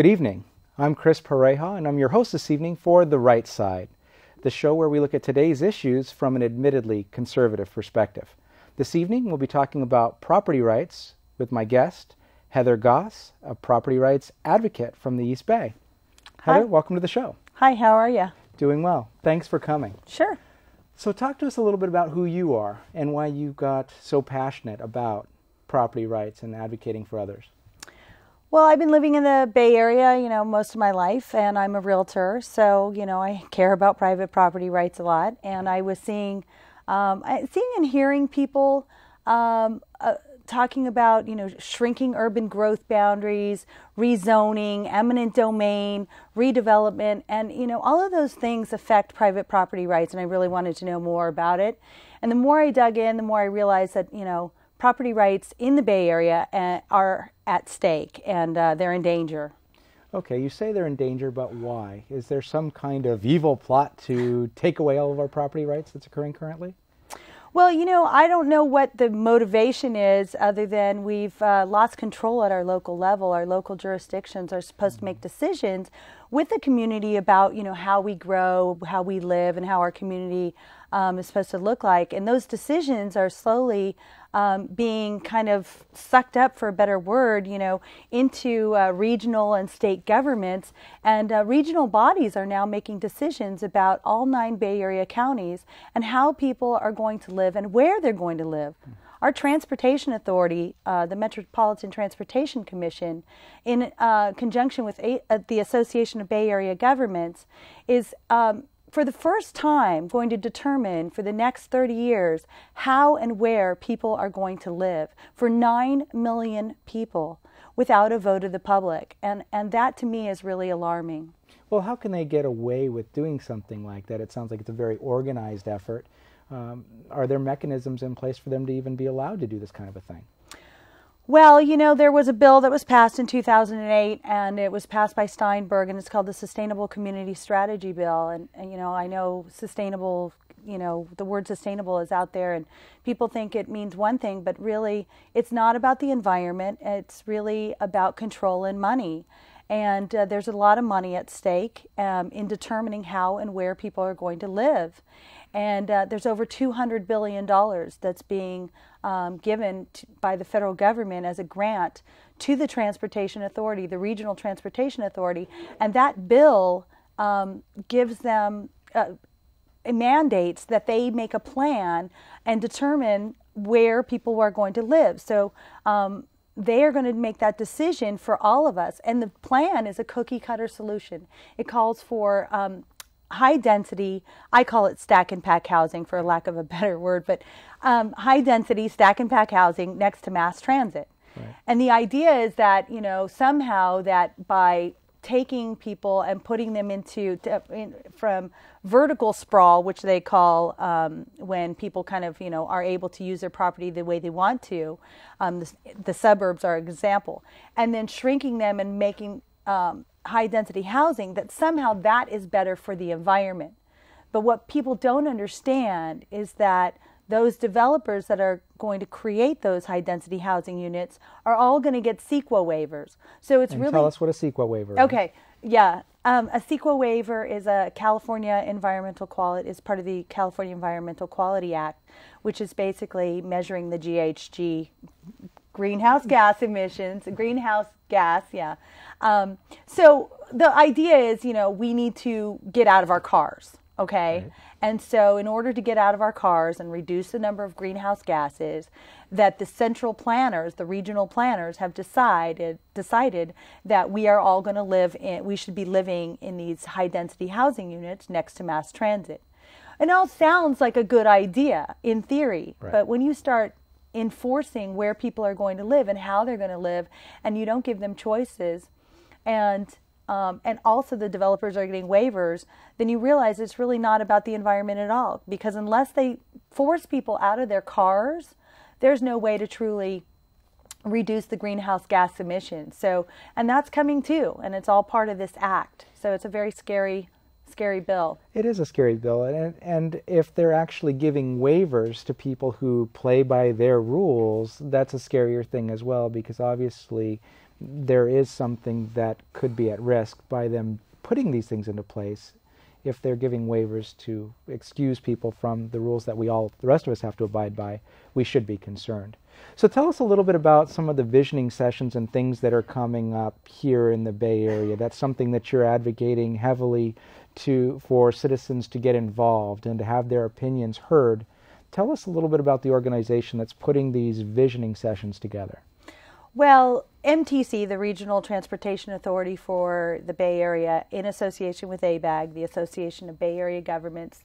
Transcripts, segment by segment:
Good evening. I'm Chris Pareja, and I'm your host this evening for The Right Side, the show where we look at today's issues from an admittedly conservative perspective. This evening, we'll be talking about property rights with my guest, Heather Goss, a property rights advocate from the East Bay. Heather, welcome to the show. Hi, how are you? Doing well. Thanks for coming. Sure. So talk to us a little bit about who you are and why you got so passionate about property rights and advocating for others. Well, I've been living in the Bay Area, most of my life, and I'm a realtor, so, I care about private property rights a lot. And I was seeing and hearing people talking about, shrinking urban growth boundaries, rezoning, eminent domain, redevelopment, and, all of those things affect private property rights, and I really wanted to know more about it. And the more I dug in, the more I realized that, property rights in the Bay Area are at stake, and they're in danger. Okay, you say they're in danger, but why? Is there some kind of evil plot to take away all of our property rights that's occurring currently? Well, I don't know what the motivation is other than we've lost control at our local level. Our local jurisdictions are supposed to make decisions with the community about, how we grow, how we live, and how our community is supposed to look like. And those decisions are slowly being kind of sucked up, for a better word, into regional and state governments. And regional bodies are now making decisions about all 9 Bay Area counties and how people are going to live and where they're going to live. Our transportation authority, the Metropolitan Transportation Commission, in conjunction with the Association of Bay Area Governments, is for the first time going to determine for the next 30 years how and where people are going to live for 9 million people without a vote of the public. And that to me is really alarming. Well, how can they get away with doing something like that? It sounds like it's a very organized effort. Are there mechanisms in place for them to even be allowed to do this kind of a thing? Well, there was a bill that was passed in 2008, and it was passed by Steinberg, and it's called the Sustainable Community Strategy Bill. And I know sustainable, the word sustainable is out there, and people think it means one thing, but really it's not about the environment. It's really about control and money. And there's a lot of money at stake in determining how and where people are going to live. And there's over $200 billion that's being given by the federal government as a grant to the Transportation Authority, the Regional Transportation Authority. And that bill gives them mandates that they make a plan and determine where people are going to live. So they are going to make that decision for all of us. And the plan is a cookie cutter solution. It calls for high density, I call it stack and pack housing for lack of a better word, but high density stack and pack housing next to mass transit. Right. And the idea is that, somehow that by taking people and putting them from vertical sprawl, which they call when people kind of, are able to use their property the way they want to, the suburbs are an example, and then shrinking them and making high density housing, that somehow that is better for the environment. But what people don't understand is that those developers that are going to create those high density housing units are all going to get CEQA waivers. So it's really... Tell us what a CEQA waiver is. Okay, yeah. A CEQA waiver is a California environmental quality, is part of the California Environmental Quality Act, which is basically measuring the GHG, greenhouse gas emissions, greenhouse gas, yeah. So the idea is, we need to get out of our cars, okay? Right. And so in order to get out of our cars and reduce the number of greenhouse gases, that the central planners, the regional planners have decided that we are all going to we should be living in these high density housing units next to mass transit. It all sounds like a good idea in theory, right. But when you start enforcing where people are going to live and how they're going to live, and you don't give them choices, and also the developers are getting waivers, then you realize it's really not about the environment at all. Because unless they force people out of their cars, there's no way to truly reduce the greenhouse gas emissions. So, and that's coming too, and it's all part of this act. So it's a very scary bill. It is a scary bill, and if they're actually giving waivers to people who play by their rules, that's a scarier thing as well, because obviously there is something that could be at risk by them putting these things into place. If they're giving waivers to excuse people from the rules that the rest of us have to abide by, we should be concerned. So tell us a little bit about some of the visioning sessions and things that are coming up here in the Bay Area. That's something that you're advocating heavily for citizens to get involved and to have their opinions heard. Tell us a little bit about the organization that's putting these visioning sessions together. Well, MTC, the Regional Transportation Authority for the Bay Area, in association with ABAG, the Association of Bay Area Governments,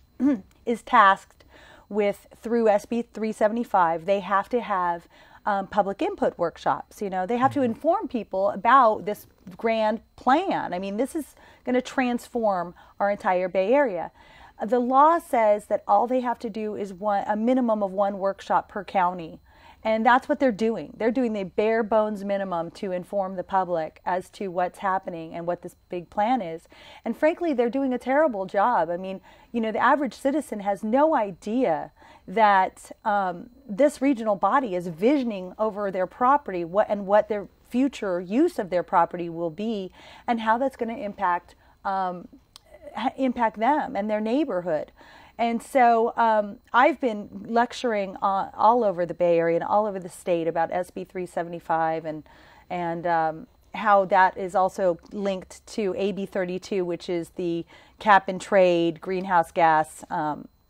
is tasked with, through SB 375, they have to have public input workshops. You know, they have to inform people about this grand plan. I mean, this is going to transform our entire Bay Area. The law says that all they have to do is a minimum of one workshop per county. And that's what they're doing. They're doing the bare bones minimum to inform the public as to what's happening and what this big plan is. And frankly, they're doing a terrible job. I mean, you know, the average citizen has no idea that this regional body is visioning over their property, what their future use of their property will be, and how that's going to impact them and their neighborhood. And so I've been lecturing all over the Bay Area and all over the state about SB 375 and how that is also linked to AB 32, which is the cap and trade greenhouse gas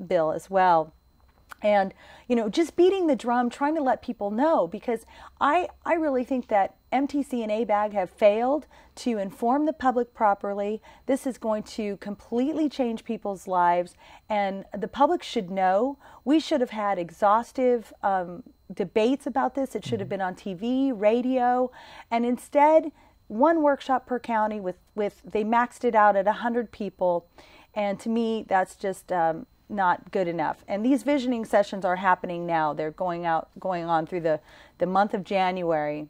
bill as well. And, you know, just beating the drum, trying to let people know, because I really think that MTC and ABAG have failed to inform the public properly. This is going to completely change people's lives, and the public should know. We should have had exhaustive debates about this. It should have been on TV, radio, and instead, one workshop per county with they maxed it out at 100 people, and to me, that's just not good enough. And these visioning sessions are happening now. They're going on through the month of January.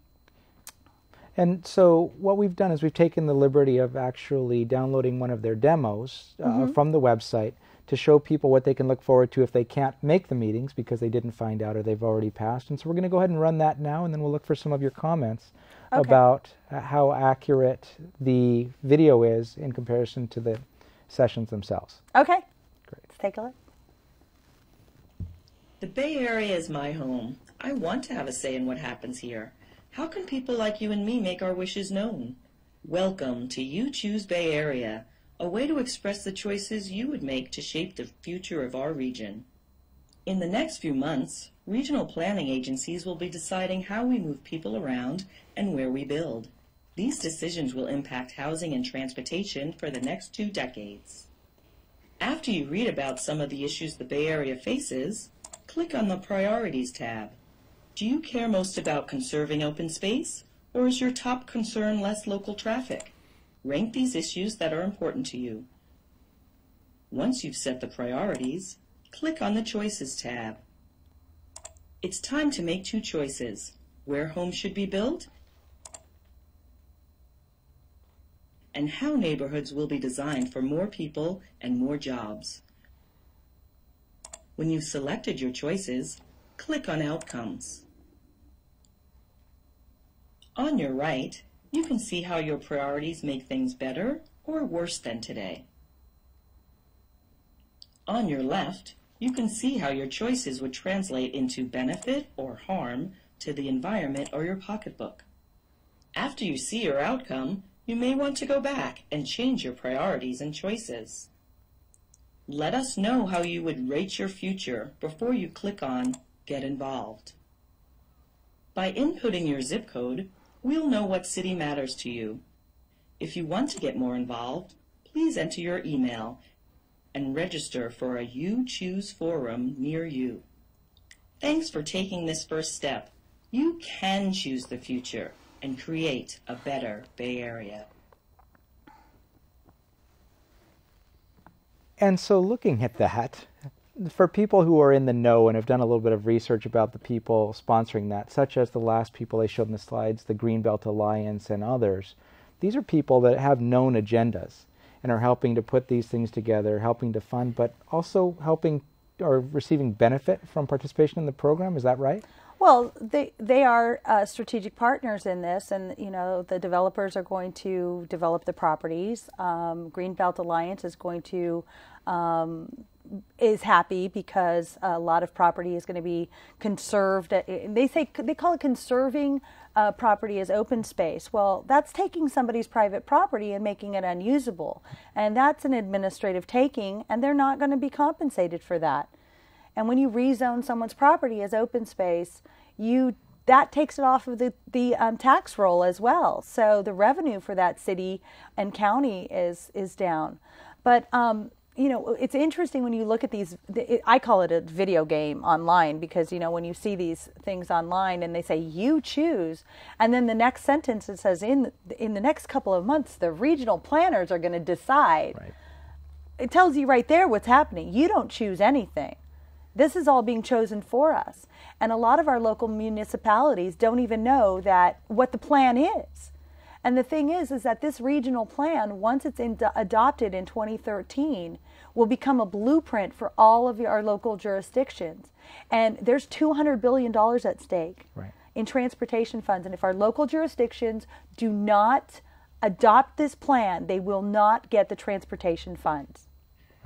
And so what we've done is we've taken the liberty of actually downloading one of their demos from the website to show people what they can look forward to if they can't make the meetings because they didn't find out or they've already passed. And so we're going to go ahead and run that now, and then we'll look for some of your comments about how accurate the video is in comparison to the sessions themselves. Okay. Great. Let's take a look. The Bay Area is my home. I want to have a say in what happens here. How can people like you and me make our wishes known? Welcome to You Choose Bay Area, a way to express the choices you would make to shape the future of our region. In the next few months, regional planning agencies will be deciding how we move people around and where we build. These decisions will impact housing and transportation for the next 2 decades. After you read about some of the issues the Bay Area faces, click on the Priorities tab. Do you care most about conserving open space, or is your top concern less local traffic? Rank these issues that are important to you. Once you've set the priorities, click on the Choices tab. It's time to make 2 choices: where homes should be built and how neighborhoods will be designed for more people and more jobs. When you've selected your choices, click on Outcomes. On your right, you can see how your priorities make things better or worse than today. On your left, you can see how your choices would translate into benefit or harm to the environment or your pocketbook. After you see your outcome, you may want to go back and change your priorities and choices. Let us know how you would rate your future before you click on Get Involved. By inputting your zip code, we'll know what city matters to you. If you want to get more involved, please enter your email and register for a You Choose forum near you. Thanks for taking this first step. You can choose the future and create a better Bay Area. And so looking at that, for people who are in the know and have done a little bit of research about the people sponsoring that, such as the last people I showed in the slides, the Greenbelt Alliance and others, these are people that have known agendas and are helping to put these things together, helping to fund, but also helping or receiving benefit from participation in the program. Is that right? Well, they are strategic partners in this, and the developers are going to develop the properties. Greenbelt Alliance is going to is happy because a lot of property is going to be conserved. They call it conserving property as open space. Well, that's taking somebody's private property and making it unusable, and that's an administrative taking, and they're not going to be compensated for that. And when you rezone someone's property as open space, that takes it off of the tax roll as well. So the revenue for that city and county is down. But it's interesting when you look at these. I call it a video game online because when you see these things online and they say you choose, and then the next sentence it says in the next couple of months the regional planners are going to decide. Right. It tells you right there what's happening. You don't choose anything. This is all being chosen for us. And a lot of our local municipalities don't even know what the plan is. And the thing is that this regional plan, once it's adopted in 2013, will become a blueprint for all of our local jurisdictions. And there's $200 billion at stake in transportation funds. And if our local jurisdictions do not adopt this plan, they will not get the transportation funds.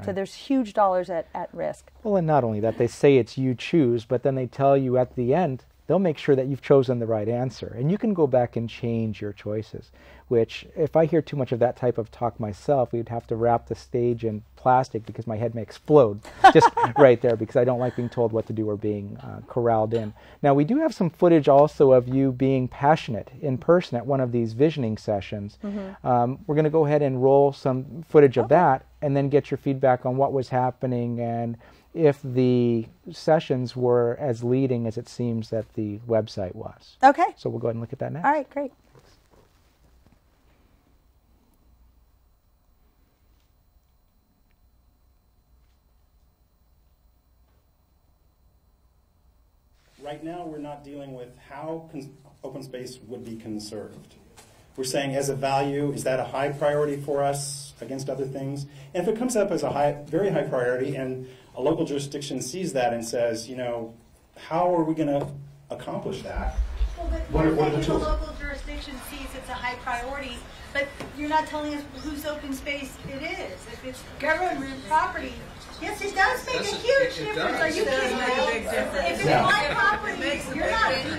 So there's huge dollars at risk. Well, and not only that, they say it's you choose, but then they tell you at the end, they'll make sure that you've chosen the right answer. And you can go back and change your choices, which if I hear too much of that type of talk myself, we'd have to wrap the stage in plastic because my head may explode just right there because I don't like being told what to do or being corralled in. Now, we do have some footage also of you being passionate in person at one of these visioning sessions. Mm-hmm. We're going to go ahead and roll some footage of that and then get your feedback on what was happening and if the sessions were as leading as it seems that the website was. Okay. So we'll go ahead and look at that next. All right, great. Right now, we're not dealing with how open space would be conserved. We're saying as a value, is that a high priority for us against other things? And if it comes up as a very high priority and a local jurisdiction sees that and says, how are we going to accomplish that? Well, but what are the tools? The local jurisdiction sees it's a high priority, but you're not telling us whose open space it is. If it's government property, yes, it does make a huge difference. Are you kidding me? If it's my property,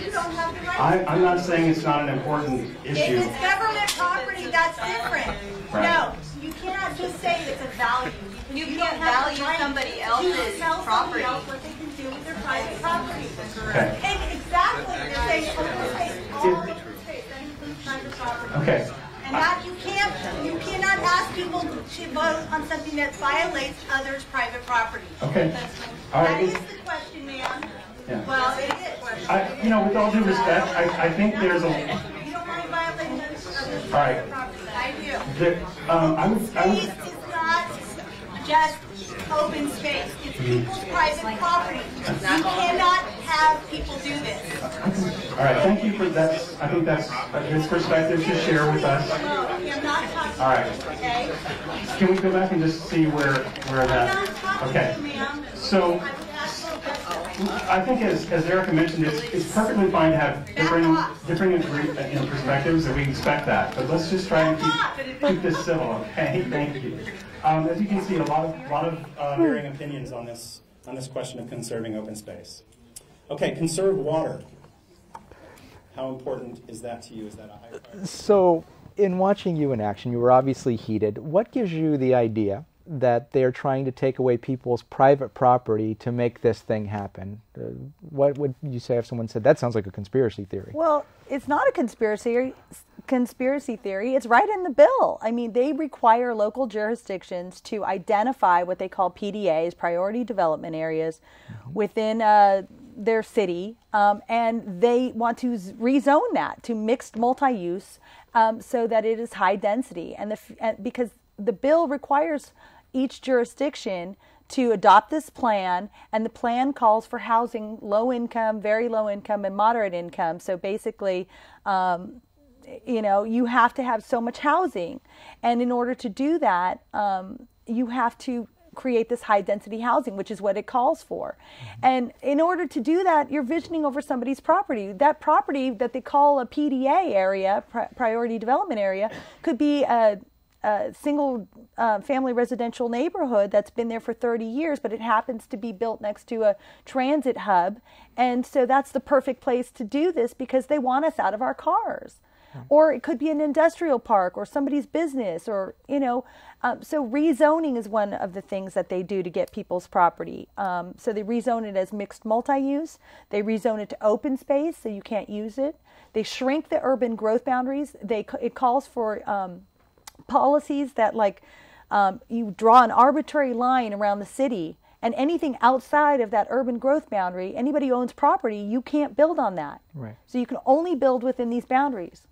you don't have the right. I'm not saying it's not an important issue. If it's government property, that's different. Right. No, you cannot just say it's a value. You can't value somebody else's property. Else what they can do with their private property. Okay. And exactly, they're saying open space, all open space, that includes private property. Okay. And that you cannot ask people to vote on something that violates others' private property. Okay. All That right. is the question, ma'am. Yeah. Well, it is. With all due respect, I think there's a. You don't mind violating others' All right. private property. I do. There, I would. Space is not just open space. It's people's private property. You cannot have people do this. All right, thank you for that. I think that's his perspective to share with us. No, I'm not talking. All right. Okay? Can we go back and just see where I'm that? not talking Okay. to you, ma'am. So I would ask you a question. I think, as Erica mentioned, it's perfectly fine to have differing perspectives, and we expect that. But let's just try and keep this civil. Okay, thank you. As you can see, a lot of varying opinions on this question of conserving open space. Okay, conserve water. How important is that to you? Is that a high priority? So, in watching you in action, you were obviously heated. What gives you the idea that they're trying to take away people's private property to make this thing happen? What would you say if someone said, that sounds like a conspiracy theory? Well, it's not a conspiracy theory. It's right in the bill. I mean, they require local jurisdictions to identify what they call PDAs, priority development areas, within their city, and they want to rezone that to mixed multi-use so that it is high density. And because the bill requires each jurisdiction to adopt this plan, and the plan calls for housing low income, very low income, and moderate income. So basically, you have to have so much housing, and in order to do that, you have to create this high density housing, which is what it calls for. And in order to do that, you're visioning over somebody's property. That property that they call a PDA area, priority development area, could be a single family residential neighborhood that's been there for 30 years, but it happens to be built next to a transit hub. And so that's the perfect place to do this because they want us out of our cars. Or it could be an industrial park or somebody's business, or, so rezoning is one of the things that they do to get people's property. So they rezone it as mixed multi-use. They rezone it to open space so you can't use it. They shrink the urban growth boundaries. It calls for policies that you draw an arbitrary line around the city, and anything outside of that urban growth boundary, anybody who owns property, you can't build on that. Right. So you can only build within these boundaries.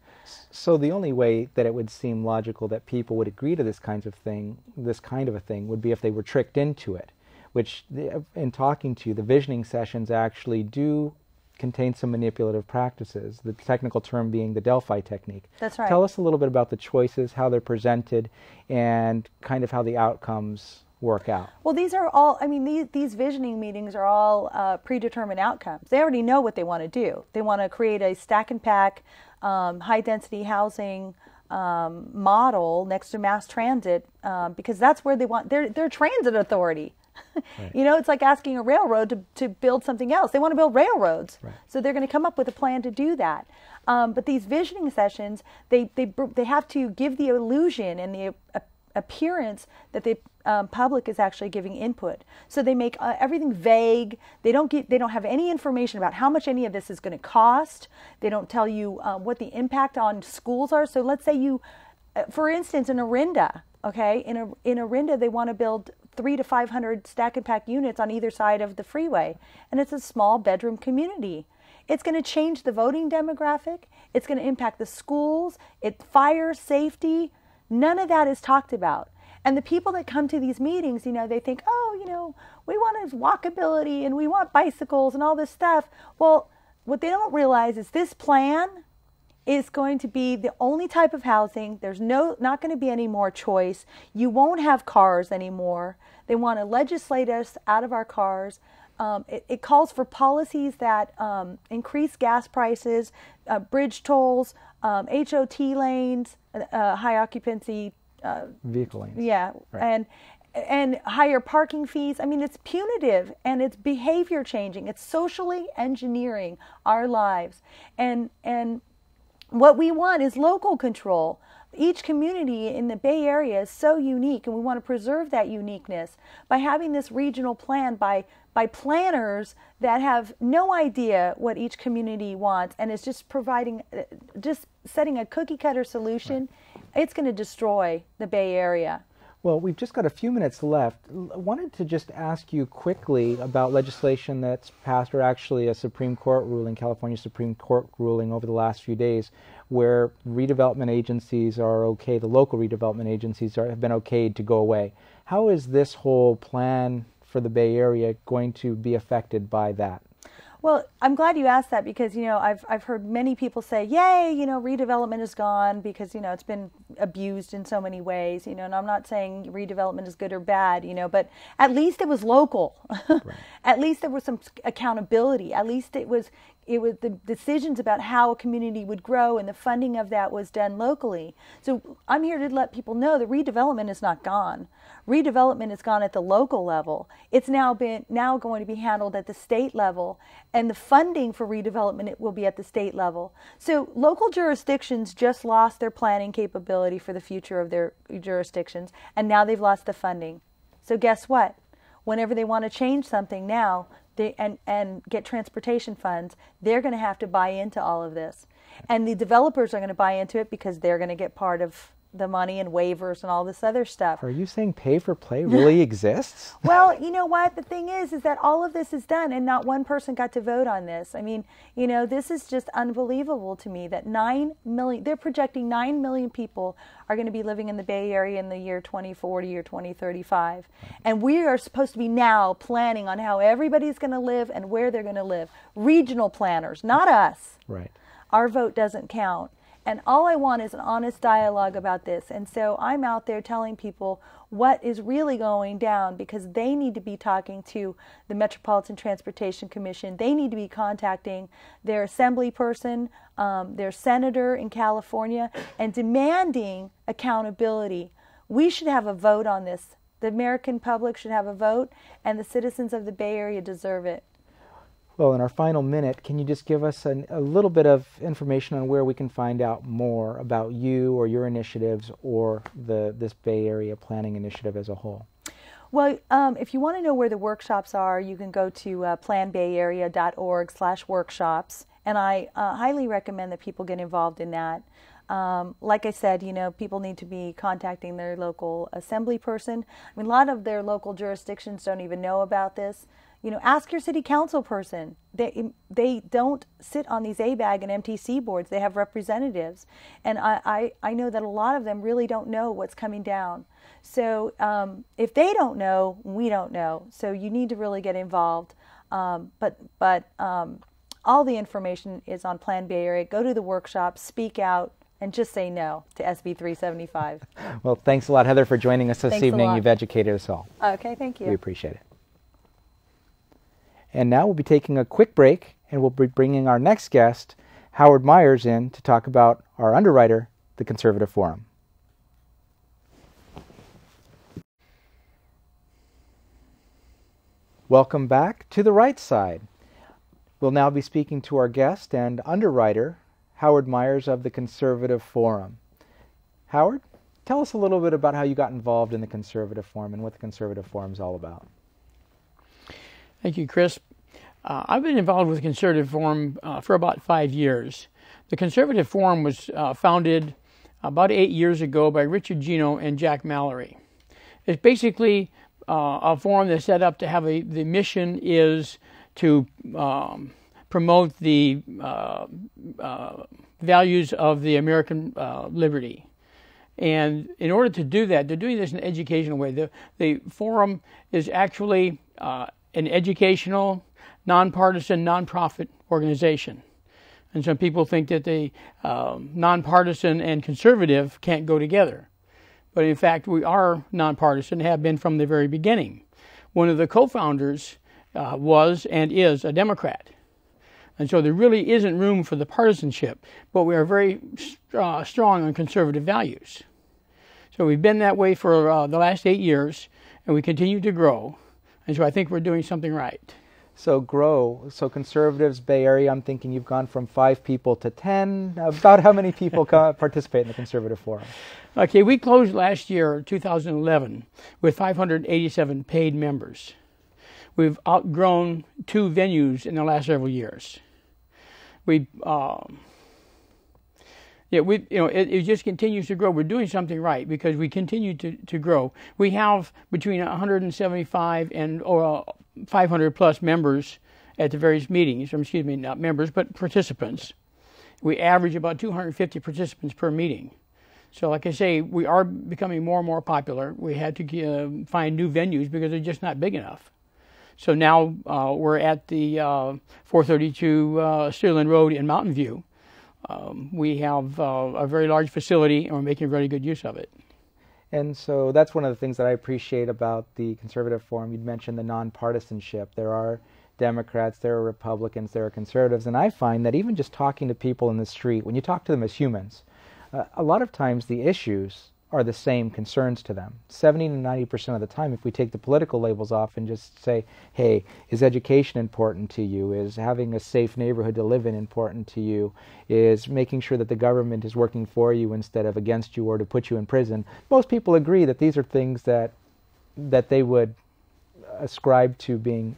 So the only way that it would seem logical that people would agree to this kind of a thing would be if they were tricked into it, which in talking to you, the visioning sessions actually do contain some manipulative practices, the technical term being the Delphi technique. That's right. Tell us a little bit about the choices, how they're presented, and kind of how the outcomes work out. Well, these are all, these visioning meetings are all predetermined outcomes. They already know what they want to do. They want to create a stack and pack, high density housing model next to mass transit because that's where they want their transit authority. Right. It's like asking a railroad to build something else. They want to build railroads. Right. So they're going to come up with a plan to do that. But these visioning sessions, they have to give the illusion and the appearance that the public is actually giving input. So they make everything vague. They don't have any information about how much any of this is going to cost. They don't tell you what the impact on schools are. So let's say you, for instance, in Orinda, okay, in Orinda they want to build 300 to 500 stack and pack units on either side of the freeway, and it's a small bedroom community. It's going to change the voting demographic. It's going to impact the schools, fire safety. None of that is talked about. And the people that come to these meetings, they think, we want walkability and we want bicycles and all this stuff. Well, what they don't realize is this plan is going to be the only type of housing. There's not going to be any more choice. You won't have cars anymore. They want to legislate us out of our cars. It calls for policies that increase gas prices, bridge tolls, HOT lanes, high occupancy vehicle lanes. Yeah, right. And higher parking fees. It's punitive and it's behavior changing. It's socially engineering our lives. And what we want is local control. Each community in the Bay Area is so unique, and we want to preserve that uniqueness by having this regional plan by planners that have no idea what each community wants and is just setting a cookie cutter solution. Right. It's going to destroy the Bay Area. Well, we've just got a few minutes left. I wanted to just ask you quickly about legislation that's passed, or actually a Supreme Court ruling, California Supreme Court ruling over the last few days, where redevelopment agencies are okay, the local redevelopment agencies have been okayed to go away. How is this whole plan for the Bay Area going to be affected by that? Well, I'm glad you asked that because, I've heard many people say, yay, redevelopment is gone because, it's been abused in so many ways, and I'm not saying redevelopment is good or bad, but at least it was local. Right. At least there was some accountability. At least it was the decisions about how a community would grow and the funding of that was done locally. So I'm here to let people know that redevelopment is not gone. Redevelopment is gone at the local level. It's now going to be handled at the state level, and the funding for redevelopment will be at the state level. So local jurisdictions just lost their planning capability for the future of their jurisdictions, and now they've lost the funding. So guess what? Whenever they want to change something now, and get transportation funds, they're going to have to buy into all of this. And the developers are going to buy into it because they're going to get part of the money and waivers and all this other stuff. Are you saying pay for play really exists? Well, you know what? The thing is that all of this is done and not one person got to vote on this. This is just unbelievable to me that 9 million, they're projecting 9 million people are going to be living in the Bay Area in the year 2040 or 2035. And we are supposed to be now planning on how everybody's going to live and where they're going to live. Regional planners, not us. Right. Our vote doesn't count. And all I want is an honest dialogue about this. And so I'm out there telling people what is really going down, because they need to be talking to the Metropolitan Transportation Commission. They need to be contacting their assembly person, their senator in California, and demanding accountability. We should have a vote on this. The American public should have a vote, and the citizens of the Bay Area deserve it. Well, in our final minute, can you just give us a little bit of information on where we can find out more about you or your initiatives or this Bay Area planning initiative as a whole? Well, if you want to know where the workshops are, you can go to planbayarea.org/workshops, and I highly recommend that people get involved in that. Like I said, people need to be contacting their local assembly person. I mean, a lot of their local jurisdictions don't even know about this. Ask your city council person. They don't sit on these ABAG and MTC boards. They have representatives. And I know that a lot of them really don't know what's coming down. So if they don't know, we don't know. So you need to really get involved. But all the information is on Plan Bay Area. Go to the workshop, speak out, and just say no to SB 375. Well, thanks a lot, Heather, for joining us this evening. You've educated us all. Okay, thank you. We appreciate it. And now we'll be taking a quick break, and we'll be bringing our next guest, Howard Myers, in to talk about our underwriter, the Conservative Forum. Welcome back to The Right Side. We'll now be speaking to our guest and underwriter, Howard Myers of the Conservative Forum. Howard, tell us a little bit about how you got involved in the Conservative Forum and what the Conservative Forum is all about. Thank you, Chris. I've been involved with the Conservative Forum for about 5 years. The Conservative Forum was founded about 8 years ago by Richard Gino and Jack Mallory. It's basically a forum that's set up to have the mission is to promote the values of the American liberty. And in order to do that, they're doing this in an educational way. The forum is actually an educational, nonpartisan, nonprofit organization. And some people think that the nonpartisan and conservative can't go together. But in fact, we are nonpartisan, have been from the very beginning. One of the co-founders was and is a Democrat. And so there really isn't room for the partisanship, but we are very strong on conservative values. So we've been that way for the last 8 years, and we continue to grow. And so I think we're doing something right. So grow. So Conservatives, Bay Area, I'm thinking you've gone from 5 people to 10. About how many people participate in the Conservative Forum? Okay, we closed last year, 2011, with 587 paid members. We've outgrown 2 venues in the last several years. It just continues to grow. We're doing something right because we continue to grow. We have between 175 and 500 plus members at the various meetings. Excuse me, not members, but participants. We average about 250 participants per meeting. So like I say, we are becoming more and more popular. We had to find new venues because they're just not big enough. So now we're at the 432 Sterling Road in Mountain View. We have a very large facility, and we're making really good use of it. And so that's one of the things that I appreciate about the Conservative Forum. You'd mentioned the nonpartisanship. There are Democrats, there are Republicans, there are conservatives, and I find that even just talking to people in the street, when you talk to them as humans, a lot of times the issues are the same concerns to them. 70 to 90% of the time, if we take the political labels off and just say, hey, is education important to you? Is having a safe neighborhood to live in important to you? Is making sure that the government is working for you instead of against you or to put you in prison? Most people agree that these are things that they would ascribe to being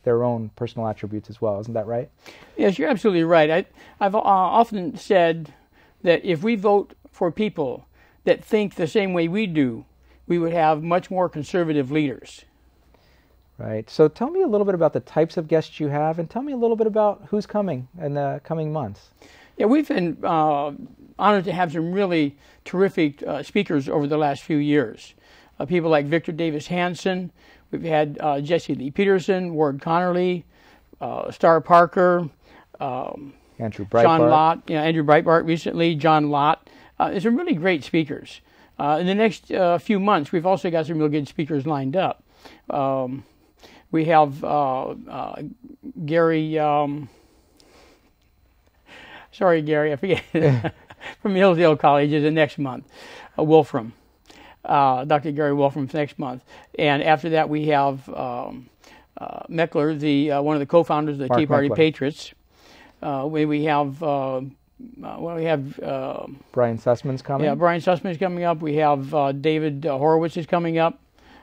their own personal attributes as well. Isn't that right? Yes, you're absolutely right. I've often said that if we vote for people that think the same way we do, we would have much more conservative leaders. Right. So tell me a little bit about the types of guests you have, and tell me a little bit about who's coming in the coming months. Yeah, we've been honored to have some really terrific speakers over the last few years. People like Victor Davis Hanson. We've had Jesse Lee Peterson, Ward Connerly, Star Parker, Andrew Breitbart. John Lott, Andrew Breitbart recently, John Lott. There's some really great speakers. In the next few months, we've also got some real good speakers lined up. We have Gary, sorry Gary, I forget, from Hillsdale College is the next month, Wolfram, Dr. Gary Wolfram next month. And after that we have Meckler, one of the co-founders of the Tea Party Patriots. We have Brian Sussman's coming. Yeah, Brian Sussman's coming up. We have David Horowitz is coming up.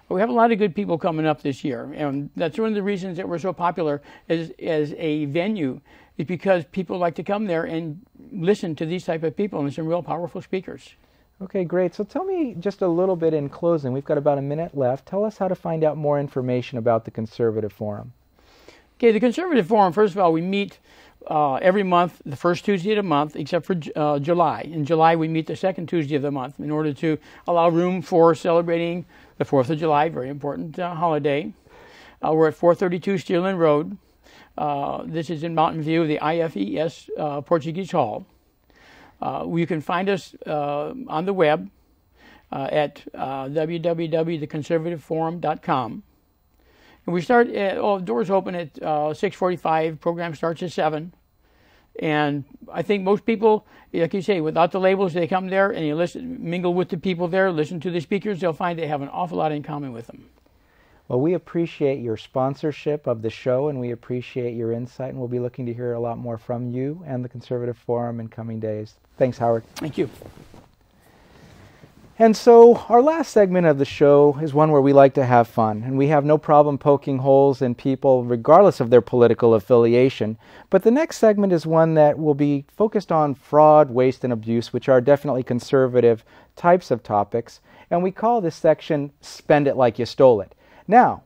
We have a lot of good people coming up this year, and that's one of the reasons that we're so popular as a venue, is because people like to come there and listen to these type of people, and some real powerful speakers. Okay, great. So tell me just a little bit in closing. We've got about a minute left. Tell us how to find out more information about the Conservative Forum. Okay, the Conservative Forum, first of all, we meet every month, the first Tuesday of the month, except for July. In July, we meet the second Tuesday of the month in order to allow room for celebrating the 4th of July, very important holiday. We're at 432 Steerland Road. This is in Mountain View, the IFES Portuguese Hall. You can find us on the web at www.theconservativeforum.com. And we start, doors open at 6:45, program starts at 7. And I think most people, like you say, without the labels, they come there and you mingle with the people there, listen to the speakers, they'll find they have an awful lot in common with them. Well, we appreciate your sponsorship of the show, and we appreciate your insight, and we'll be looking to hear a lot more from you and the Conservative Forum in coming days. Thanks, Howard. Thank you. And so our last segment of the show is one where we like to have fun, and we have no problem poking holes in people regardless of their political affiliation. But the next segment is one that will be focused on fraud, waste, and abuse, which are definitely conservative types of topics, and we call this section Spend It Like You Stole It. Now,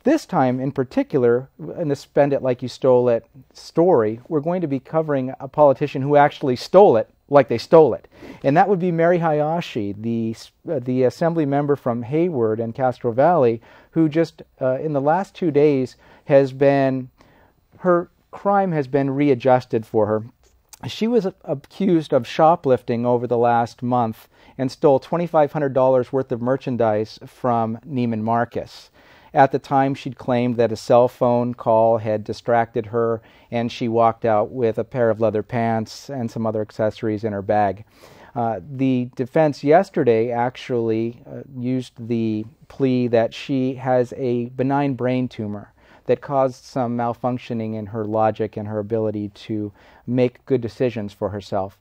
this time in particular, in the Spend It Like You Stole It story, we're going to be covering a politician who actually stole it like they stole it. And that would be Mary Hayashi, the assembly member from Hayward and Castro Valley, who just in the last 2 days her crime has been readjusted for her. She was accused of shoplifting over the last month and stole $2,500 worth of merchandise from Neiman Marcus. At the time, she'd claimed that a cell phone call had distracted her, and she walked out with a pair of leather pants and some other accessories in her bag. The defense yesterday actually used the plea that she has a benign brain tumor that caused some malfunctioning in her logic and her ability to make good decisions for herself.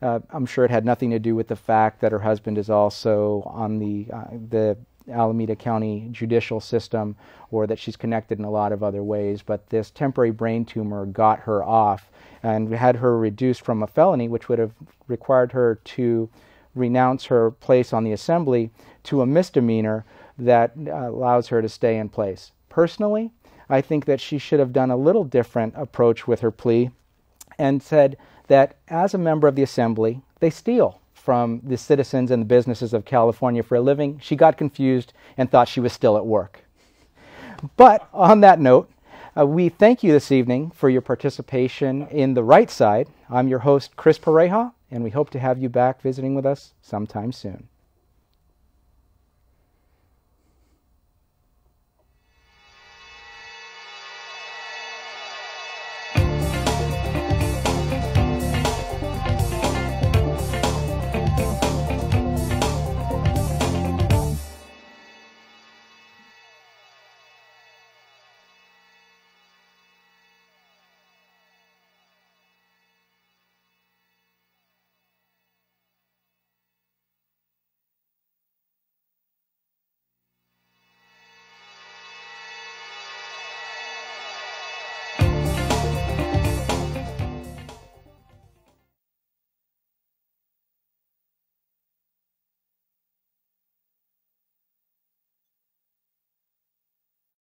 I'm sure it had nothing to do with the fact that her husband is also on the Alameda County judicial system, or that she's connected in a lot of other ways, but this temporary brain tumor got her off and had her reduced from a felony, which would have required her to renounce her place on the assembly, to a misdemeanor that allows her to stay in place. Personally, I think that she should have done a little different approach with her plea and said that as a member of the assembly, they steal from the citizens and the businesses of California for a living. She got confused and thought she was still at work. But on that note, we thank you this evening for your participation in The Right Side. I'm your host, Chris Pareja, and we hope to have you back visiting with us sometime soon.